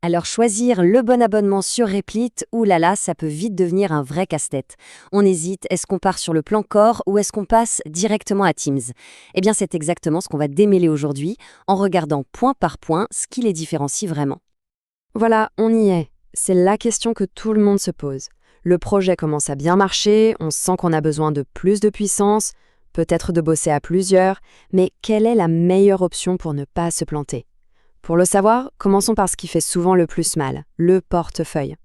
Alors choisir le bon abonnement sur Replit, oulala, ça peut vite devenir un vrai casse-tête. On hésite, est-ce qu'on part sur le plan corps ou est-ce qu'on passe directement à Teams? Eh bien c'est exactement ce qu'on va démêler aujourd'hui en regardant point par point ce qui les différencie vraiment. Voilà, on y est. C'est la question que tout le monde se pose. Le projet commence à bien marcher, on sent qu'on a besoin de plus de puissance, peut-être de bosser à plusieurs, mais quelle est la meilleure option pour ne pas se planter? Pour le savoir, commençons par ce qui fait souvent le plus mal, le portefeuille.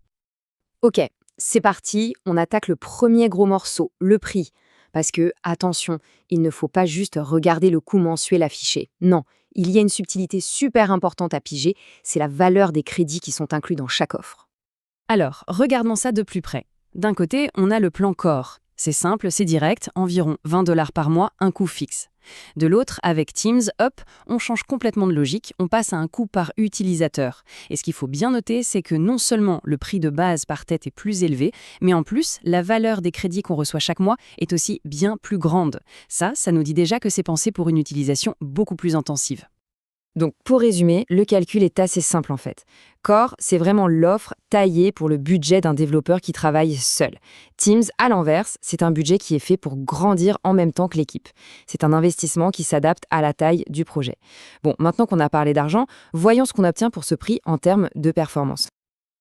Ok, c'est parti, on attaque le premier gros morceau, le prix. Parce que, attention, il ne faut pas juste regarder le coût mensuel affiché. Non, il y a une subtilité super importante à piger, c'est la valeur des crédits qui sont inclus dans chaque offre. Alors, regardons ça de plus près. D'un côté, on a le plan corps. C'est simple, c'est direct, environ 20 $ par mois, un coût fixe. De l'autre, avec Teams, hop, on change complètement de logique, on passe à un coût par utilisateur. Et ce qu'il faut bien noter, c'est que non seulement le prix de base par tête est plus élevé, mais en plus, la valeur des crédits qu'on reçoit chaque mois est aussi bien plus grande. Ça nous dit déjà que c'est pensé pour une utilisation beaucoup plus intensive. Donc pour résumer, le calcul est assez simple en fait. Core, c'est vraiment l'offre taillée pour le budget d'un développeur qui travaille seul. Teams, à l'inverse, c'est un budget qui est fait pour grandir en même temps que l'équipe. C'est un investissement qui s'adapte à la taille du projet. Bon, maintenant qu'on a parlé d'argent, voyons ce qu'on obtient pour ce prix en termes de performance.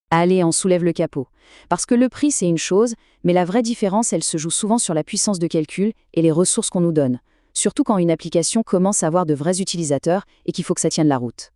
Allez, on soulève le capot. Parce que le prix, c'est une chose, mais la vraie différence, elle se joue souvent sur la puissance de calcul et les ressources qu'on nous donne. Surtout quand une application commence à avoir de vrais utilisateurs et qu'il faut que ça tienne la route.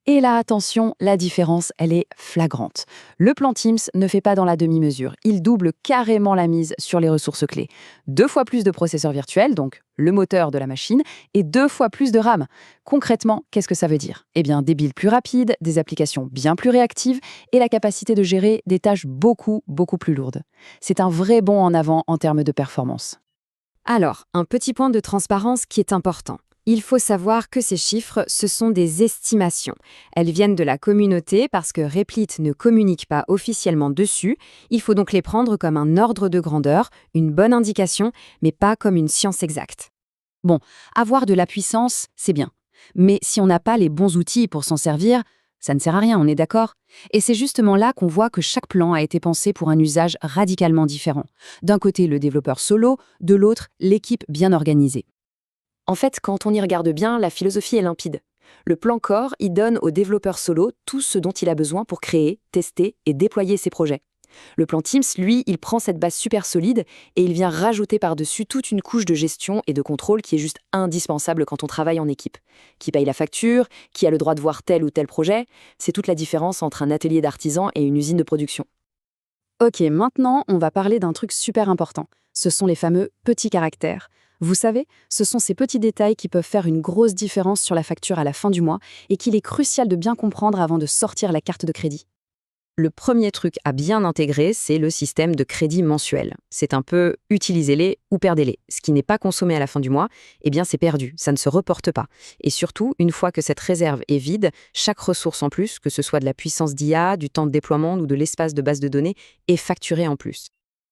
Et là, attention, la différence, elle est flagrante. Le plan Teams ne fait pas dans la demi-mesure. Il double carrément la mise sur les ressources clés. 2 fois plus de processeurs virtuels, donc le moteur de la machine, et 2 fois plus de RAM. Concrètement, qu'est-ce que ça veut dire? Eh bien, des builds plus rapides, des applications bien plus réactives et la capacité de gérer des tâches beaucoup plus lourdes. C'est un vrai bond en avant en termes de performance. Alors, un petit point de transparence qui est important. Il faut savoir que ces chiffres, ce sont des estimations. Elles viennent de la communauté parce que Replit ne communique pas officiellement dessus. Il faut donc les prendre comme un ordre de grandeur, une bonne indication, mais pas comme une science exacte. Bon, avoir de la puissance, c'est bien. Mais si on n'a pas les bons outils pour s'en servir, ça ne sert à rien, on est d'accord? Et c'est justement là qu'on voit que chaque plan a été pensé pour un usage radicalement différent. D'un côté, le développeur solo, de l'autre, l'équipe bien organisée. En fait, quand on y regarde bien, la philosophie est limpide. Le plan Core, il donne au développeur solo tout ce dont il a besoin pour créer, tester et déployer ses projets. Le plan Teams, lui, il prend cette base super solide et il vient rajouter par-dessus toute une couche de gestion et de contrôle qui est juste indispensable quand on travaille en équipe. Qui paye la facture, qui a le droit de voir tel ou tel projet, c'est toute la différence entre un atelier d'artisan et une usine de production. Ok, maintenant, on va parler d'un truc super important. Ce sont les fameux petits caractères. Vous savez, ce sont ces petits détails qui peuvent faire une grosse différence sur la facture à la fin du mois et qu'il est crucial de bien comprendre avant de sortir la carte de crédit. Le premier truc à bien intégrer, c'est le système de crédit mensuel. C'est un peu utilisez-les ou perdez-les. Ce qui n'est pas consommé à la fin du mois, eh bien c'est perdu, ça ne se reporte pas. Et surtout, une fois que cette réserve est vide, chaque ressource en plus, que ce soit de la puissance d'IA, du temps de déploiement ou de l'espace de base de données, est facturée en plus.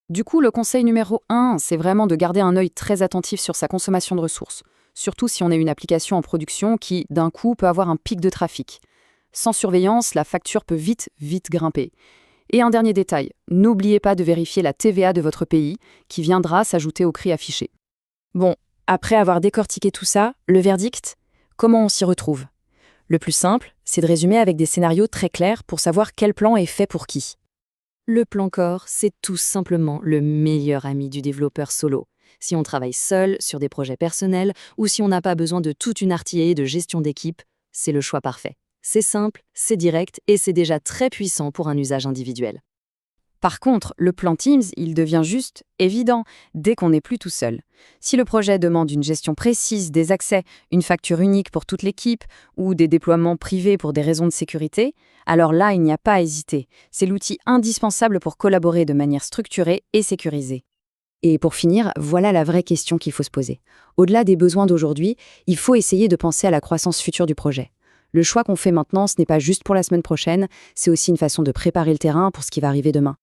Du coup, le conseil numéro 1, c'est vraiment de garder un œil très attentif sur sa consommation de ressources. Surtout si on a une application en production qui, d'un coup, peut avoir un pic de trafic. Sans surveillance, la facture peut vite grimper. Et un dernier détail, n'oubliez pas de vérifier la TVA de votre pays, qui viendra s'ajouter au prix affiché. Bon, après avoir décortiqué tout ça, le verdict, comment on s'y retrouve? Le plus simple, c'est de résumer avec des scénarios très clairs pour savoir quel plan est fait pour qui. Le plan Core, c'est tout simplement le meilleur ami du développeur solo. Si on travaille seul, sur des projets personnels, ou si on n'a pas besoin de toute une artillerie de gestion d'équipe, c'est le choix parfait. C'est simple, c'est direct et c'est déjà très puissant pour un usage individuel. Par contre, le plan Teams, il devient juste évident dès qu'on n'est plus tout seul. Si le projet demande une gestion précise des accès, une facture unique pour toute l'équipe ou des déploiements privés pour des raisons de sécurité, alors là, il n'y a pas à hésiter. C'est l'outil indispensable pour collaborer de manière structurée et sécurisée. Et pour finir, voilà la vraie question qu'il faut se poser. Au-delà des besoins d'aujourd'hui, il faut essayer de penser à la croissance future du projet. Le choix qu'on fait maintenant, ce n'est pas juste pour la semaine prochaine, c'est aussi une façon de préparer le terrain pour ce qui va arriver demain.